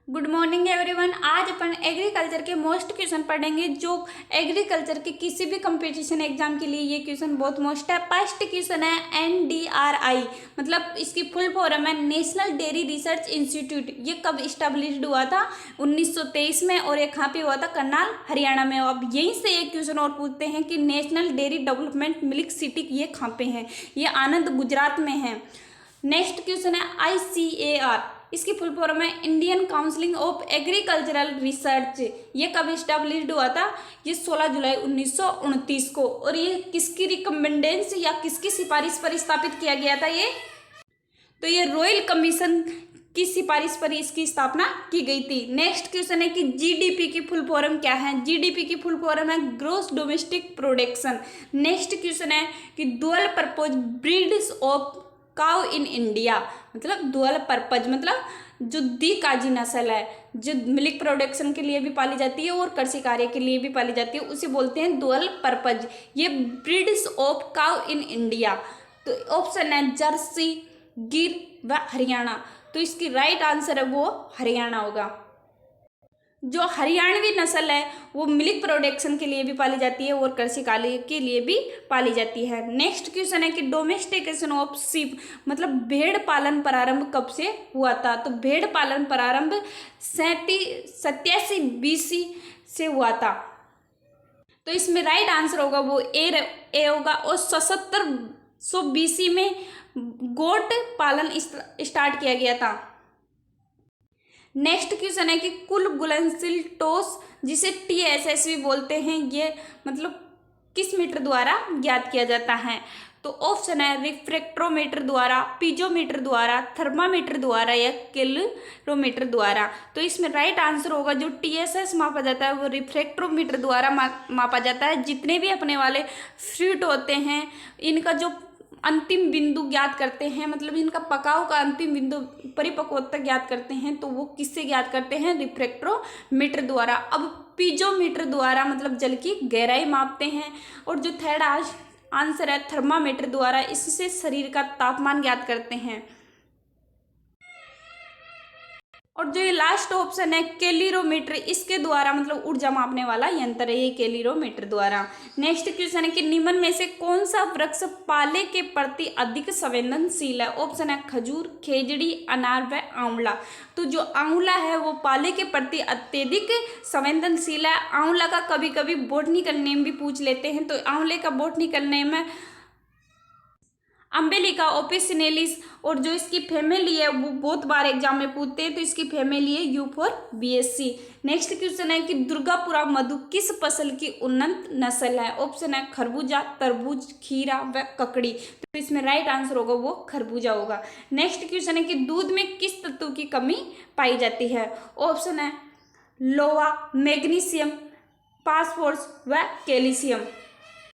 Good morning everyone. आज अपन agriculture के most question पढ़ेंगे जो एग्रीकल्चर के किसी भी कंपटीशन एग्जाम के लिए ये क्वेश्चन बहुत मोस्ट है। फर्स्ट क्वेश्चन है NDRI, मतलब इसकी फुल फॉर्म है नेशनल डेयरी रिसर्च इंस्टीट्यूट। ये कब इस्टेब्लिश्ड हुआ था? 1923 में, और ये कहाँ पे हुआ था? करनाल, हरियाणा में। अब यहीं से एक क्वेश्चन और पूछते हैं कि national dairy development milk city ये कहाँ पे है? ये आनंद, गुजरात में है। नेक्स्ट क्वेश्चन है ICAR, इसकी फुल फॉर्म है Indian council of agricultural research. ये कब इस्टेब्लिश्ड हुआ था? ये 16 जुलाई 1929 को। और ये किसकी रिकमेंडेंस या किसकी सिफारिश पर स्थापित किया गया था? तो ये रॉयल कमीशन की सिफारिश पर इसकी स्थापना की गई थी। नेक्स्ट क्वेश्चन है कि GDP की फुल फॉर्म क्या है? GDP की फुल फॉर्म है gross domestic production. Next question है कि dual purpose breeds of cow in India, मतलब डुअल पर्पज मतलब जो द्विकाजी नस्ल है, जो मिल्क प्रोडक्शन के लिए भी पाली जाती है और कृषि कार्य के लिए भी पाली जाती है, उसे बोलते हैं डुअल पर्पज। ये breeds of cow in India. तो ऑप्शन है जर्सी, गिर व हरियाणा। तो इसकी राइट आंसर है वो हरियाणा होगा। जो हरियाणवी नस्ल है वो मिल्क प्रोडक्शन के लिए भी पाली जाती है और कृषि कार्य के लिए भी पाली जाती है। नेक्स्ट क्वेश्चन है कि डोमेस्टिकेशन ऑफ शीप, मतलब भेड़ पालन प्रारंभ कब से हुआ था? तो भेड़ पालन प्रारंभ 87 BC से हुआ था। तो इसमें राइट आंसर होगा वो ए होगा। और 7700 BC में गोट पालन स्टार्ट किया गया था। नेक्स्ट क्वेश्चन है कि कुल घुलनशील ठोस, जिसे TSS भी बोलते हैं, ये मतलब किस मीटर द्वारा ज्ञात किया जाता है? तो ऑप्शन है रिफ्रैक्ट्रोमीटर द्वारा, पीजोमीटर द्वारा, थर्मामीटर द्वारा या कैलोरीमीटर द्वारा। तो इसमें राइट आंसर होगा जो TSS मापा जाता है वो रिफ्रैक्ट्रोमीटर द्वारा मापा जाता है। जितने भी अपने वाले फ्रूट होते हैं इनका जो अंतिम बिंदु ज्ञात करते हैं, मतलब इनका पकाव का अंतिम बिंदु परिपक्वता ज्ञात करते हैं, तो वो किससे ज्ञात करते हैं? रिफ्रैक्ट्रोमीटर द्वारा। अब पीजोमीटर द्वारा मतलब जल की गहराई मापते हैं। और जो थर्ड आंसर है थर्मामीटर द्वारा, इससे शरीर का तापमान ज्ञात करते हैं। और जो ये लास्ट ऑप्शन है कैलोरीमीटर, इसके द्वारा मतलब ऊर्जा मापने वाला यंत्र है ये कैलोरीमीटर द्वारा। नेक्स्ट क्वेश्चन है कि निम्न में से कौन सा वृक्ष पाले के प्रति अधिक संवेदनशील है? ऑप्शन है खजूर, खेजड़ी, अनार व आंवला। तो जो आंवला है वो पाले के प्रति अत्यधिक संवेदनशील है। आंवला का कभी कभी बॉटनिकल नेम भी पूछ लेते हैं, तो आंवले का बॉटनिकल नेम है अम्बेलिका ओपिसिनेलिस। और जो इसकी फैमिली है वो बहुत बार एग्जाम में पूछते हैं, तो इसकी फैमिली है यूफोरबिएसी। नेक्स्ट क्वेश्चन है कि दुर्गापुरा मधु किस फसल की उन्नत नस्ल है? ऑप्शन है खरबूजा, तरबूज, खीरा व ककड़ी। तो इसमें राइट आंसर होगा वो खरबूजा होगा। नेक्स्ट क्वेश्चन है कि दूध में किस तत्व की कमी पाई जाती है? ऑप्शन है लोहा, मैग्नीशियम, फास्फोरस व कैल्शियम।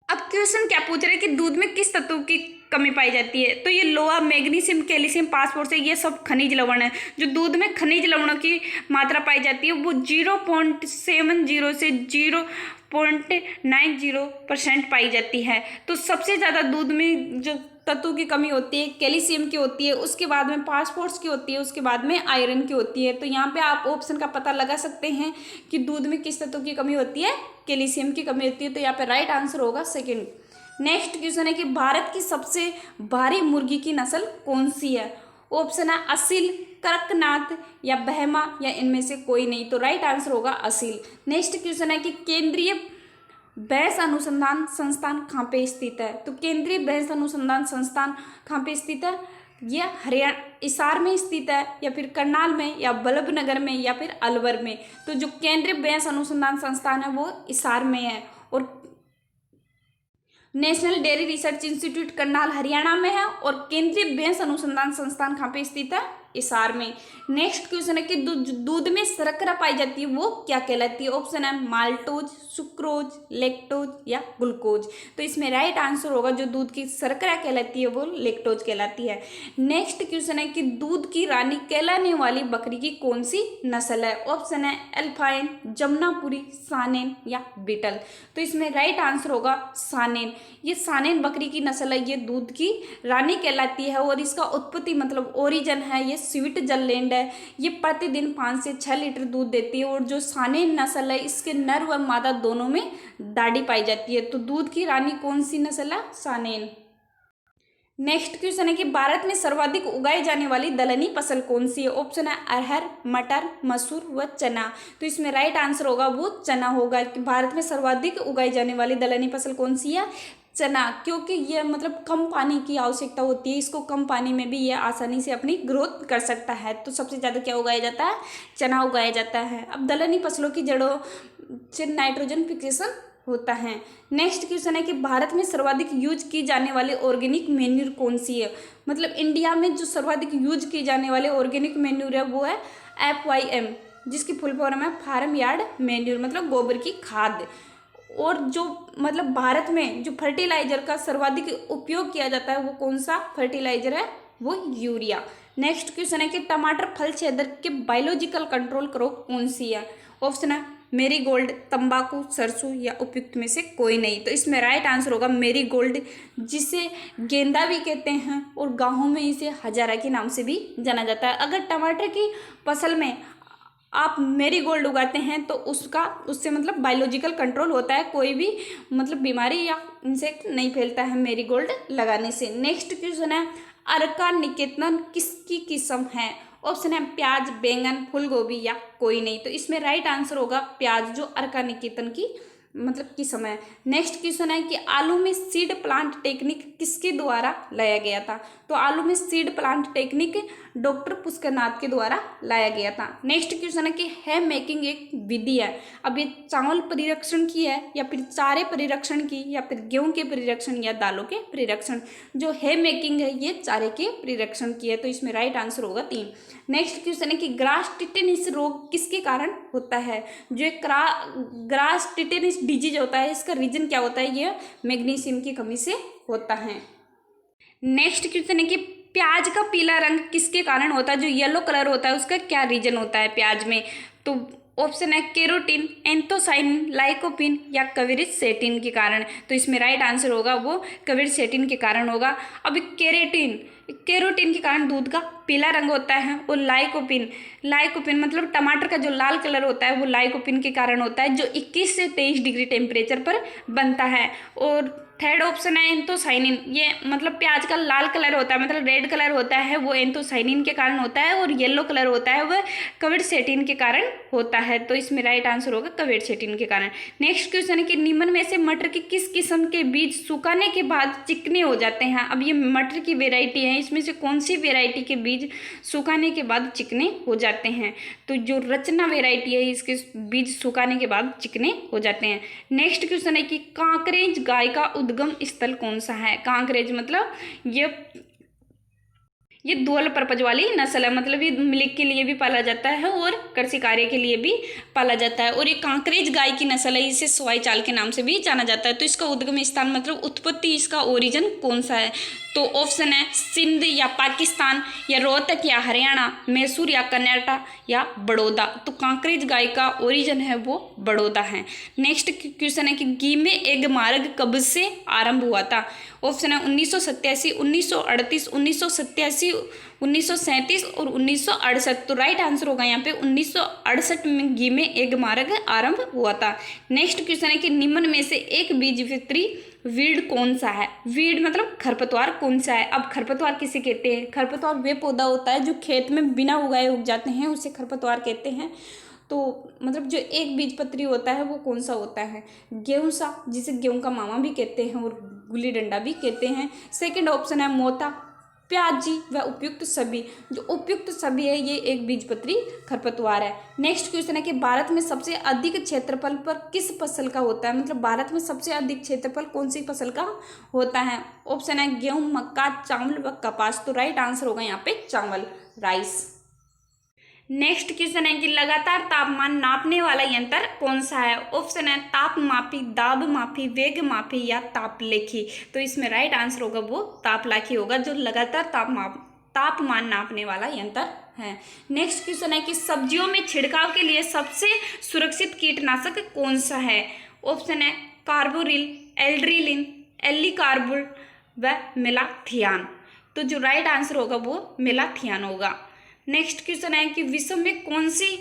अब क्वेश्चन क्या पूछ रहे हैं कि दूध में किस तत्व की कमी पाई जाती है? तो ये लोहा, मैग्नीशियम, कैल्शियम, फास्फोरस, ये सब खनिज लवण है। जो दूध में खनिज लवणों की मात्रा पाई जाती है वो 0.70 से 0.90% पाई जाती है। तो सबसे ज़्यादा दूध में जो तत्व की कमी होती है कैल्शियम की होती है, उसके बाद में फास्फोरस की होती है, उसके बाद में आयरन की होती है। तो यहाँ पे आप ऑप्शन का पता लगा सकते हैं कि दूध में किस तत्व की कमी होती है? कैल्शियम की कमी होती है। तो यहाँ पे राइट आंसर होगा सेकंड। नेक्स्ट क्वेश्चन है कि भारत की सबसे भारी मुर्गी की नस्ल कौन सी है? ऑप्शन है असील, कड़कनाथ या बहमा या इनमें से कोई नहीं। तो राइट आंसर होगा असील। नेक्स्ट क्वेश्चन है कि केंद्रीय भैंस अनुसंधान संस्थान कहाँ पे स्थित है? तो केंद्रीय भैंस अनुसंधान संस्थान कहाँ पे स्थित है? ये हरियाणा, हिसार में स्थित है, या फिर करनाल में, या बल्लभनगर में, या फिर अलवर में। तो जो केंद्रीय भैंस अनुसंधान संस्थान है वो हिसार में है। और national dairy research institute Karnal, Haryana में है। और केंद्रीय भैंस अनुसंधान संस्थान कहाँ पे स्थित है? हिसार में। नेक्स्ट क्वेश्चन है कि दूध में शर्करा पाई जाती है वो क्या कहलाती है? ऑप्शन है माल्टोज, सुक्रोज, लैक्टोज या ग्लूकोज। तो इसमें राइट आंसर होगा जो दूध की शर्करा कहलाती है वो लैक्टोज कहलाती है। नेक्स्ट क्वेश्चन है कि दूध की रानी कहलाने वाली बकरी की कौन सी नस्ल है? ऑप्शन है एल्पाइन, जमुनापुरी, सानेन या बीटल। तो इसमें राइट आंसर होगा सानेन। ये सानेन बकरी की नस्ल है, ये दूध की रानी कहलाती है और इसका उत्पत्ति मतलब ओरिजिन है ये स्विट्जरलैंड है, ये प्रतिदिन 5 से 6 लीटर दूध देती है। और जो सानेन नस्ल है, इसके नर व मादा दोनों में दाढ़ी पाई जाती है। तो दूध की रानी कौन सी नस्ल है? सानेन। नेक्स्ट क्वेश्चन है कि भारत में सर्वाधिक उगाई जाने वाली दलहनी फसल कौन सी है? ऑप्शन है अरहर, मटर, मसूर व चना। तो इसमें राइट आंसर होगा वो चना होगा कि भारत में सर्वाधिक उगाई जाने वाली दलहनी फसल कौन सी है? चना। क्योंकि ये मतलब कम पानी की आवश्यकता होती है, इसको कम पानी में भी ये आसानी से अपनी ग्रोथ कर सकता है। तो सबसे ज़्यादा क्या उगाया जाता है? चना उगाया जाता है। अब दलहनी फसलों की जड़ों से नाइट्रोजन फिक्सेशन होता है। नेक्स्ट क्वेश्चन है कि भारत में सर्वाधिक यूज की जाने वाली ऑर्गेनिक मैन्यूर कौन सी है? मतलब इंडिया में जो सर्वाधिक यूज की जाने वाले ऑर्गेनिक मैन्यूर है वो है FYM, जिसकी फुल फॉर्म है फार्म यार्ड मैन्यूर, मतलब गोबर की खाद। और जो मतलब भारत में जो फर्टिलाइजर का सर्वाधिक उपयोग किया जाता है वो कौन सा फर्टिलाइजर है? वो यूरिया। नेक्स्ट क्वेश्चन है कि टमाटर फल छेदक के बायोलॉजिकल कंट्रोल क्रॉप कौन सी है? ऑप्शन है मेरीगोल्ड, तंबाकू, सरसों या उपयुक्त में से कोई नहीं। तो इसमें राइट आंसर होगा मेरीगोल्ड, जिसे गेंदा भी कहते हैं और गाँवों में इसे हजारा के नाम से भी जाना जाता है। अगर टमाटर की फसल में आप मेरीगोल्ड उगाते हैं तो उससे मतलब बायोलॉजिकल कंट्रोल होता है, कोई भी मतलब बीमारी या इंसेक्ट नहीं फैलता है मेरीगोल्ड लगाने से। नेक्स्ट क्वेश्चन है अर्का निकेतन किसकी किस्म है? ऑप्शन है प्याज, बैंगन, फूलगोभी या कोई नहीं। तो इसमें राइट आंसर होगा प्याज, जो अर्का निकेतन की मतलब किस्म है। नेक्स्ट क्वेश्चन है कि आलू में सीड प्लांट टेक्निक किसके द्वारा लाया गया था? तो आलू में seed plant technique doctor Pushkarnath के द्वारा लाया गया था। नेक्स्ट क्वेश्चन है कि है मेकिंग एक विधि है। अब ये चावल परिरक्षण की है या फिर चारे परिरक्षण की या फिर गेहूं के परिरक्षण या दालों के परिरक्षण? जो है मेकिंग है ये चारे के परिरक्षण की है। तो इसमें राइट आंसर होगा 3। नेक्स्ट क्वेश्चन है कि ग्रास टिटेनिस रोग किसके कारण होता है? जो एक ग्रास टिटेनिस डिजीज होता है, इसका रीजन क्या होता है? ये मैग्नीशियम की कमी से होता है। नेक्स्ट क्वेश्चन है कि प्याज का पीला रंग किसके कारण होता है? जो येलो कलर होता है उसका क्या रीजन होता है प्याज में? तो ऑप्शन है केरोटीन, एंथोसाइनिन, लाइकोपिन या क्विरसेटिन के कारण। तो इसमें राइट आंसर होगा वो क्विरसेटिन के कारण होगा। अब केरोटीन के कारण दूध का पीला रंग होता है। और लाइकोपिन मतलब टमाटर का जो लाल कलर होता है वो लाइकोपिन के कारण होता है, जो 21 से 23 डिग्री टेम्परेचर पर बनता है। और थर्ड ऑप्शन है एंथोसाइनिन, ये मतलब प्याज का लाल कलर होता है, मतलब रेड कलर होता है वो एंथोसाइनिन के कारण होता है। और येलो कलर होता है वह क्विरसेटिन के कारण होता है। तो इसमें राइट आंसर होगा क्विरसेटिन के कारण। नेक्स्ट क्वेश्चन है कि निम्न में से मटर की किस किस्म के बीज सुखाने के बाद चिकने हो जाते हैं? अब ये मटर की वेराइटी है, इसमें से कौन सी वेराइटी के बीज सुखाने के बाद चिकने हो जाते हैं? तो जो रचना वेराइटी है इसके बीज सुखाने के बाद चिकने हो जाते हैं। नेक्स्ट क्वेश्चन है कि कांकरेज गाय का उद्गम स्थल कौन सा है? कांकरेज मतलब ये दुअल पर्पज वाली नस्ल है, मतलब ये मिल्क के लिए भी पाला जाता है और कृषि कार्य के लिए भी पाला जाता है। और ये कांकरेज गाय की नस्ल है, इसे सवाई चाल के नाम से भी जाना जाता है। तो इसका उद्गम स्थान मतलब उत्पत्ति, इसका ओरिजिन कौन सा है? तो ऑप्शन है सिंध या पाकिस्तान या रोहतक या हरियाणा, मैसूर या कर्नाटक या बड़ौदा। तो कांकरेज गाय का ओरिजिन है वो बड़ौदा है। नेक्स्ट क्वेश्चन है कि घी में एग मार्ग कब से आरंभ हुआ था? ऑप्शन है 1987, 1938, 1987, 1937 और 1968। तो राइट आंसर होगा यहाँ पे 1968 में घी में एग मार्ग आरंभ हुआ था। नेक्स्ट क्वेश्चन है कि निम्न में से एक बीजपत्री वीड कौन सा है? वीड मतलब खरपतवार कौन सा है? अब खरपतवार किसे कहते हैं? खरपतवार वे पौधा होता है जो खेत में बिना उगाए उग जाते हैं, उसे खरपतवार कहते हैं। तो मतलब जो एक बीजपत्री होता है वो कौन सा होता है? गेहूं सा, जिसे गेहूं का मामा भी कहते हैं और गुल्ली डंडा भी कहते हैं। सेकंड ऑप्शन है मोता, प्याजी व उपयुक्त सभी। जो उपयुक्त सभी है ये एक बीजपत्री खरपतवार है। नेक्स्ट क्वेश्चन है कि भारत में सबसे अधिक क्षेत्रफल पर किस फसल का होता है? मतलब भारत में सबसे अधिक क्षेत्रफल कौन सी फसल का होता है? ऑप्शन है गेहूं, मक्का, चावल व कपास। तो राइट आंसर होगा यहाँ पे चावल, राइस। नेक्स्ट क्वेश्चन है कि लगातार तापमान नापने वाला यंत्र कौन सा है? ऑप्शन है तापमापी, दाब मापी, वेग मापी या तापलेखी। तो इसमें राइट आंसर होगा वो तापलाखी होगा, जो लगातार तापमान नापने वाला यंत्र है। नेक्स्ट क्वेश्चन है कि सब्जियों में छिड़काव के लिए सबसे सुरक्षित कीटनाशक कौन सा है? ऑप्शन है कार्बोरिल, एल्ड्रिलिन, एल्लीकार्बुल व मेलाथियान। तो जो राइट आंसर होगा वो मेलाथियान होगा। नेक्स्ट क्वेश्चन है कि विश्व में कौन सी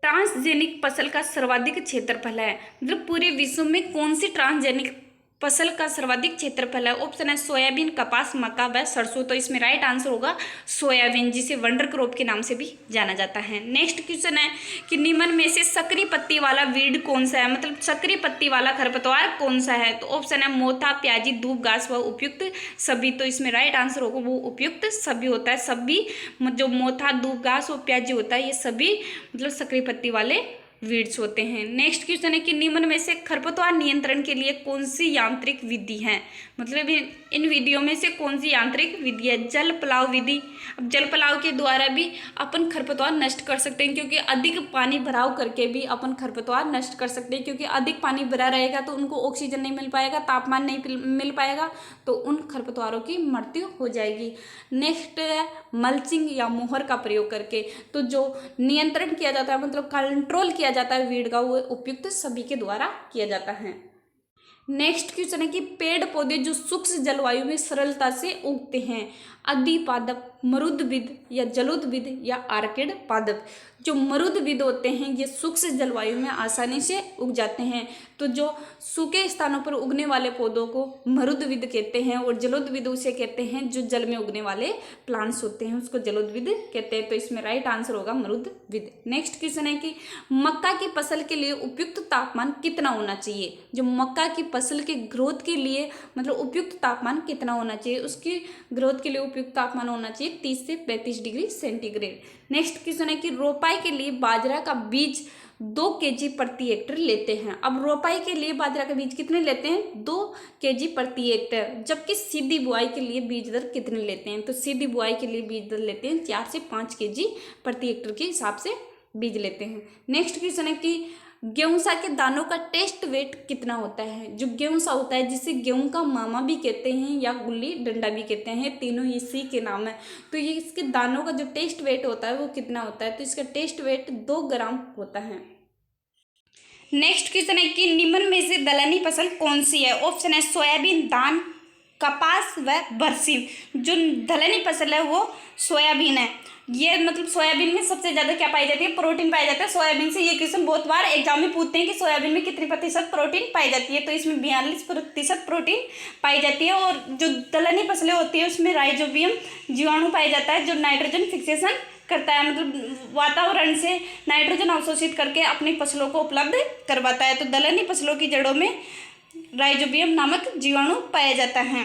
ट्रांसजेनिक फसल का सर्वाधिक क्षेत्रफल है। मतलब पूरे विश्व में कौन सी ट्रांसजेनिक फसल का सर्वाधिक क्षेत्रफल है। ऑप्शन है सोयाबीन, कपास, मक्का व सरसों। तो इसमें राइट आंसर होगा सोयाबीन, जिसे वंडर क्रॉप के नाम से भी जाना जाता है। नेक्स्ट क्वेश्चन है कि निम्न में से सक्रिय पत्ती वाला वीड कौन सा है। मतलब सक्रिय पत्ती वाला खरपतवार कौन सा है। तो ऑप्शन है मोथा, प्याजी, दूब घास व उपयुक्त सभी। तो इसमें राइट आंसर होगा वो उपयुक्त सभी होता है। सभी जो मोथा, दूब घास और प्याजी होता है, ये सभी मतलब सक्रिय पत्ती वाले वीड्स होते हैं। नेक्स्ट क्वेश्चन है कि निम्न में से खरपतवार नियंत्रण के लिए कौन सी यांत्रिक विधि है। मतलब इन विधियों में से कौन सी यांत्रिक विधि है। जल पलाव विधि। अब जल पलाव के द्वारा भी अपन खरपतवार नष्ट कर सकते हैं, क्योंकि अधिक पानी भराव करके भी अपन खरपतवार नष्ट कर सकते हैं, क्योंकि अधिक पानी भरा रहेगा तो उनको ऑक्सीजन नहीं मिल पाएगा, तापमान नहीं मिल पाएगा, तो उन खरपतवारों की मृत्यु हो जाएगी। नेक्स्ट है मल्चिंग या मोहर का प्रयोग करके। तो जो नियंत्रण किया जाता है, मतलब कंट्रोल किया जाता है वीड का, वो उपयुक्त सभी के द्वारा किया जाता है। नेक्स्ट क्वेश्चन है कि पेड़ पौधे जो शुष्क जलवायु में सरलता से उगते हैं। अधिपादप, मरुदविद या जलोदविद या आर्किड पादप। जो मरुदविद होते हैं ये शुष्क जलवायु में आसानी से उग जाते हैं। तो जो सूखे स्थानों पर उगने वाले पौधों को मरुदविद कहते हैं, और जलोदविद उसे कहते हैं जो जल में उगने वाले प्लांट्स होते हैं, उसको जलोदविद कहते हैं। तो इसमें राइट आंसर होगा मरुदविद। नेक्स्ट क्वेश्चन है कि मक्का की फसल के लिए उपयुक्त तापमान कितना होना चाहिए। जो मक्का की फसल के ग्रोथ के लिए मतलब उपयुक्त तापमान कितना होना चाहिए। उसकी ग्रोथ के लिए उपयुक्त तापमान होना चाहिए 30 से 35 डिग्री सेंटीग्रेड। नेक्स्ट क्वेश्चन है कि रोपाई के लिए बाजरा का बीज 2 kg प्रति हेक्टेयर लेते हैं। अब रोपाई के लिए बाजरा का बीज कितने लेते हैं, 2 kg प्रति हेक्टेयर। जबकि सीधी बुआई के लिए बीज दर कितने लेते हैं। तो सीधी बुआई के लिए बीज दर लेते हैं 4 से 5 kg प्रति हेक्टेयर के हिसाब से बीज लेते हैं। नेक्स्ट क्वेश्चन है कि गेहूं के दानों का टेस्ट वेट कितना होता है। जो गेहूं होता है, जिसे गेहूं का मामा भी कहते हैं या गुल्ली डंडा भी कहते हैं, तीनों इसी के नाम है। तो ये इसके दानों का जो टेस्ट वेट होता है वो कितना होता है। तो इसका टेस्ट वेट 2 ग्राम होता है। नेक्स्ट क्वेश्चन है कि निम्न में से दलहनी फसल कौन सी है। ऑप्शन है सोयाबीन, धान, कपास व बरसीम। जो दलहनी फसल है वो सोयाबीन है। ये मतलब सोयाबीन में सबसे ज़्यादा क्या पाई जाती है, प्रोटीन पाया जाता है सोयाबीन से। ये क्वेश्चन बहुत बार एग्जाम में पूछते हैं कि सोयाबीन में कितनी प्रतिशत प्रोटीन पाई जाती है। तो इसमें 42% प्रोटीन पाई जाती है। और जो दलहनी फसलें होती है उसमें राइजोबियम जीवाणु पाया जाता है, जो नाइट्रोजन फिक्सेशन करता है, मतलब वातावरण से नाइट्रोजन अवशोषित करके अपनी फसलों को उपलब्ध करवाता है। तो दलहनी फसलों की जड़ों में राइजोबियम नामक जीवाणु पाया जाता है।